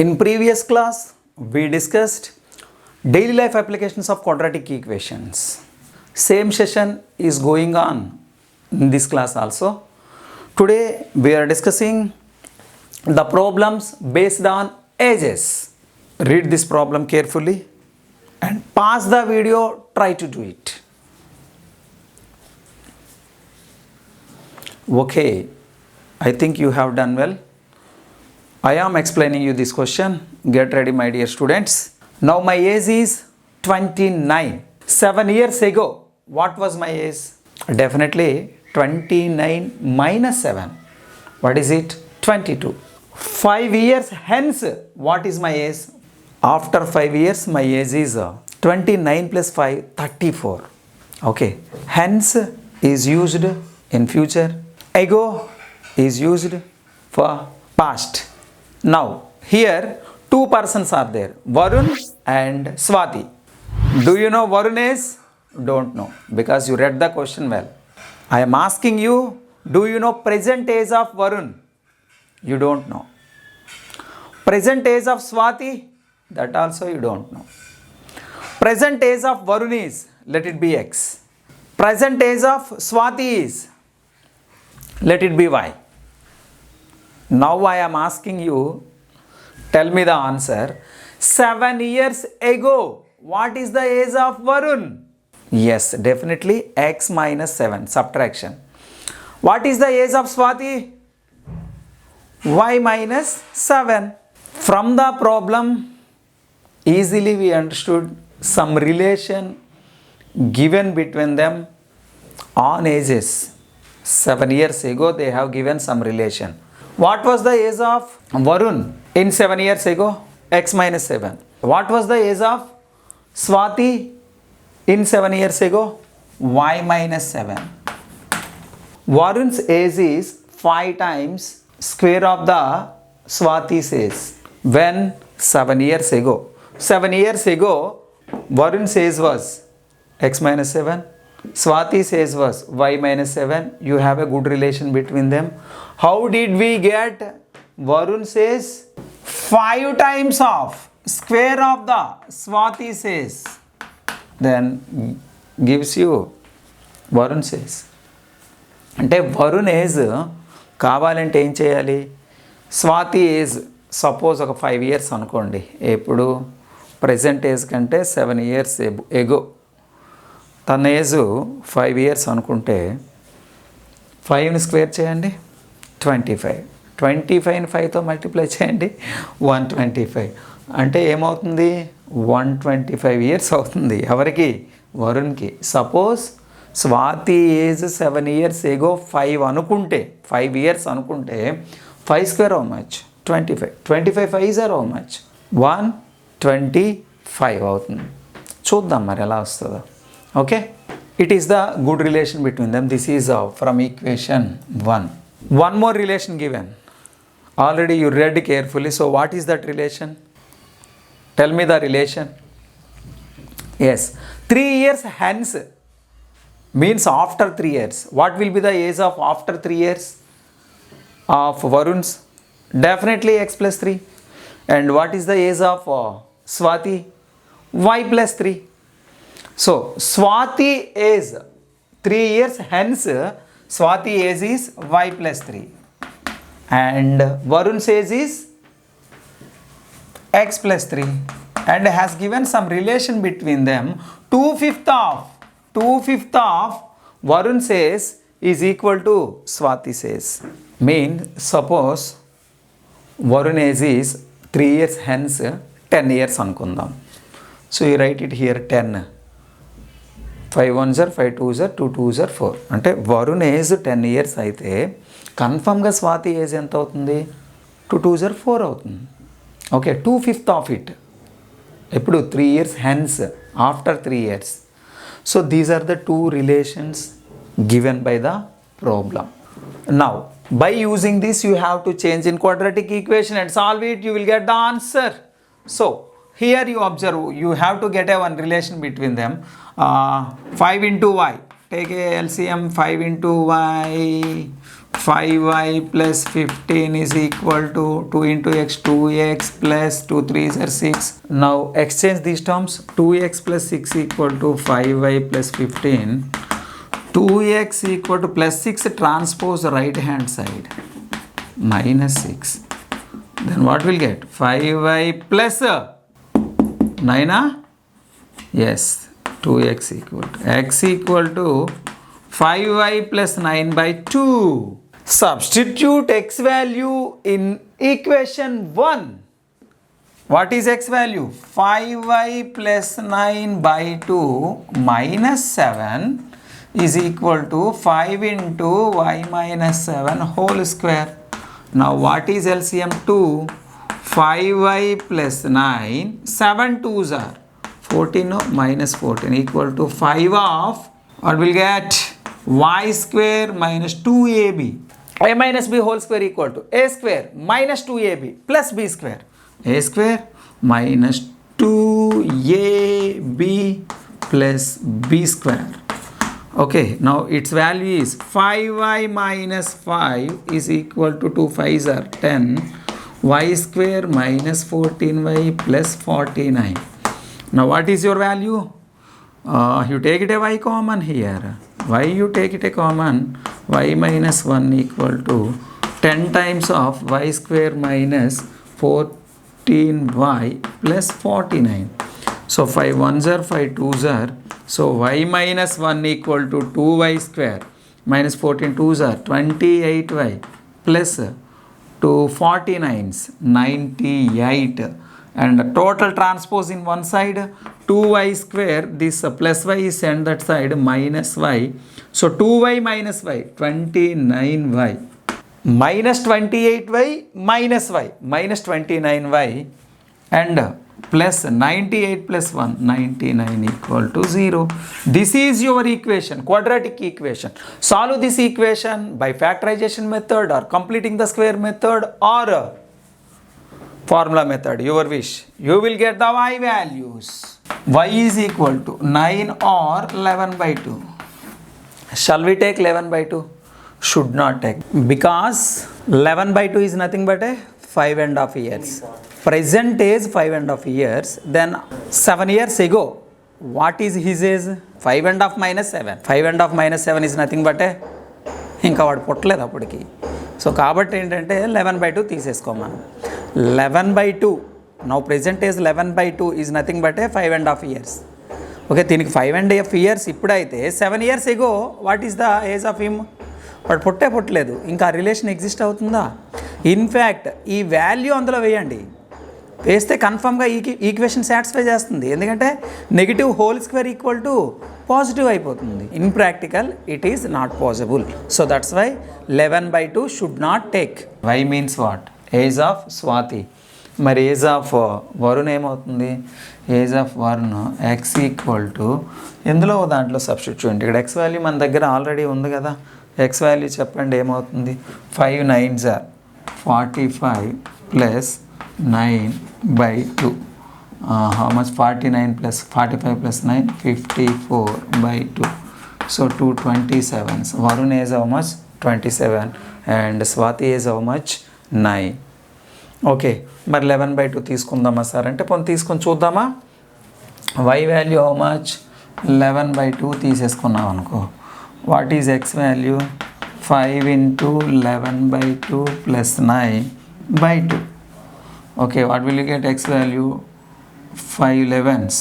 In previous class, we discussed daily life applications of quadratic equations. Same session is going on in this class also. Today, we are discussing the problems based on ages. Read this problem carefully and pause the video, try to do it. Okay, I think you have done well. I am explaining you this question. Get ready, my dear students. Now my age is 29. 7 years ago, what was my age? Definitely 29 minus 7. What is it? 22. 5 years hence, what is my age? After 5 years, my age is 29 plus 5, 34. Okay. Hence is used in future. Ago is used for past. Now, here two persons are there, Varun and Swati. Do you know Varun is? Don't know, because you read the question well. I am asking you, do you know present age of Varun? You don't know. Present age of Swati? That also you don't know. Present age of Varun is, let it be X. Present age of Swati is, let it be Y. Now I am asking you, tell me the answer. 7 years ago, what is the age of Varun? Yes, definitely X minus 7, subtraction. What is the age of Swati? Y minus 7. From the problem, easily we understood some relation given between them on ages. 7 years ago, they have given some relation. What was the age of Varun in 7 years ago? X minus 7. What was the age of Swati in 7 years ago? Y minus 7. Varun's age is 5 times square of the Swati's age. When? 7 years ago. 7 years ago, Varun's age was X minus 7. Swati's age was Y minus 7. You have a good relation between them. How did we get Varun's age? 5 times of square of the Swati's age. Then gives you Varun's age. అంటే Varun age కావాలంటే ఏం చేయాలి? Swathi age suppose ఒక 5 years అనుకోండి. ఎప్పుడు? Present age కంటే 7 years ఎగో. తన age 5 years అనుకుంటే 5ని స్క్వేర్ చేయండి, 25. 25ని 5తో మల్టిప్లై చేయండి, 125. అంటే ఏమవుతుంది? 125 ఇయర్స్ అవుతుంది. ఎవరికి? వరుణ్కి. Suppose Swathi age 7 years ago 5 అనుకుంటే, 5 ఇయర్స్ అనుకుంటే 5 square how much? 25. 25 5 are how much? 125 అవుతుంది. చూద్దాం మరి ఎలా వస్తుందో. Okay, it is the good relation between them. This is from equation 1. One more relation given. Already you read carefully. So what is that relation? Tell me the relation. Yes, 3 years hence means after 3 years. What will be the age of after 3 years of Varun's? Definitely X plus 3. And what is the age of Swati? Y plus 3. So Swati age 3 years hence Swati age is Y plus 3 and Varun's age is X plus 3 and has given some relation between them. 2/5 of Varun's age is equal to Swati's age. Mean suppose Varun age is 3 years hence 10 years అనుకుందాం. So you write it here 10. 5 1s are 5 2s are 2 2s are 4. అంటే Varun age 10 years అయితే కన్ఫర్మ్గా Swathi age ఎంత అవుతుంది? 2 2s are 4 అవుతుంది. Okay, 2/5 of it. ఎప్పుడు? 3 years hence, after 3 years. So these are the 2 relations given by the problem. Now by using this you have to change in quadratic equation and solve it. You will get the answer. So here you observe, you have to get a one relation between them. 5 into y, take a LCM. 5 into y, 5y plus 15 is equal to 2 into x, 2x plus 2 3s are 6. Now exchange these terms. 2x plus 6 equal to 5y plus 15. 2x equal to plus 6 transpose right hand side minus 6. Then what will get? 5y plus 9. Yes, 2x equal to x equal to 5y plus 9 by 2. Substitute x value in equation 1. What is x value? 5y plus 9 by 2 minus 7 is equal to 5 into y minus 7 whole square. Now what is LCM? 2. 5y plus 9, 7 2s are 14, no, minus 14 equal to 5 of, what will get? Y square minus 2ab. A minus b whole square equal to a square minus 2ab plus b square. A square minus 2ab plus b square. Okay, now its value is 5y minus 5 is equal to 2 5s are 10. Y square minus 14y plus 49. Now what is your value? You take it a y common here. Why you take it a common? Y minus 1 equal to 10 times of y square minus 14y plus 49. So 5 1s are 5 2s are. So y minus 1 equal to 2y square minus 14 2s are 28y plus 2 49s 98. And total transpose in one side 2y square, this plus y is sent that side minus y. So 2y minus y 29y minus 28y minus y minus 29y and plus 98 plus 1 99 equal to 0. This is your equation, quadratic equation. Solve this equation by factorization method or completing the square method or formula method, your wish. You will get the y values. Y is equal to 9 or 11 by 2. Shall we take 11 by 2? Should not take, because 11 by 2 is nothing but a 5.5 years. Present age 5.5 years. Then 7 years ago, what is his age? 5.5 minus 7. 5.5 minus 7 is nothing but a, ఇంకా వాడు పుట్టలేదు అప్పటికి. So కాబట్టి ఏంటంటే 11 by 2 తీసేసుకోమను. 11 by 2, now present age 11 by 2 is nothing but a 5.5 years. Okay, దీనికి 5.5 years ఇప్పుడైతే 7 years ago what is the age of him? వాడు పుట్టలేదు, ఇంకా రిలేషన్ ఎగ్జిస్ట్ అవుతుందా? ఇన్ఫ్యాక్ట్ ఈ వాల్యూ అందులో వేయండి, వేస్తే కన్ఫర్మ్గా ఈక్వేషన్ సాటిస్ఫై చేస్తుంది. ఎందుకంటే negative whole square equal to positive అయిపోతుంది. In practical it is not possible. So that's why 11 by 2 should not take. Y means what? Age of Swathi. మరి ఏజ్ ఆఫ్ వరుణ్ ఏమవుతుంది? Age of Varun X equal to ఎందులో దాంట్లో substitute చేయండి. ఇక్కడ X value మన దగ్గర already ఉంది కదా. ఎక్స్ వాల్యూ చెప్పండి ఏమవుతుంది? 5 9s are 45 plus 9 by 2. How much? 49 plus 45 plus 9, 54 by 2. So 2 27s. Varun is how much? 27 and Swati is how much? 9. Okay, మరి 11 by 2 తీసుకుందామా సార్ అంటే పోనీ తీసుకొని చూద్దామా. y value how much? 11 by 2 తీసేసుకున్నాం అనుకో. What is x value? 5 into 11 by 2 plus 9 by 2. Okay, what will you get x value? 5 11s,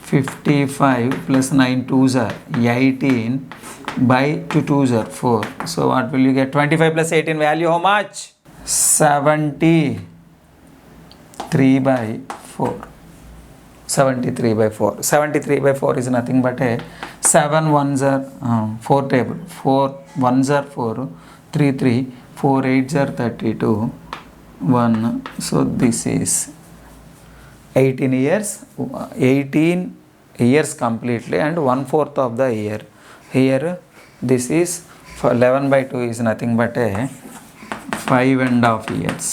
55 plus 9 2s are 18 by 2 2s are 4. So what will you get? 25 plus 18 value how much? 73 by 4. 73 by 4. 73 by 4 is nothing but a 7 1s are 4 table. 4 1s are 4, 3 3, 4 8s are 32, 1. So this is 18 years, 18 years completely and 1/4 of the year. Here this is for 11 by 2 is nothing but a 5.5 years.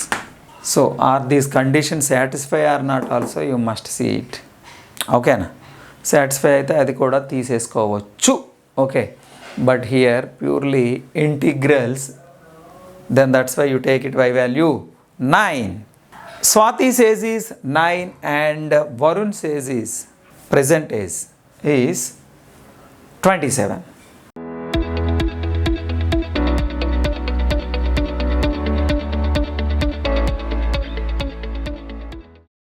So are these conditions satisfy or not also you must see it. Okay na? Satisfy అయితే అది కూడా తీసేసుకోవచ్చు. Okay, but here purely integrals Then that's why you take it by value 9. Swati says is 9 and Varun says is present age is 27.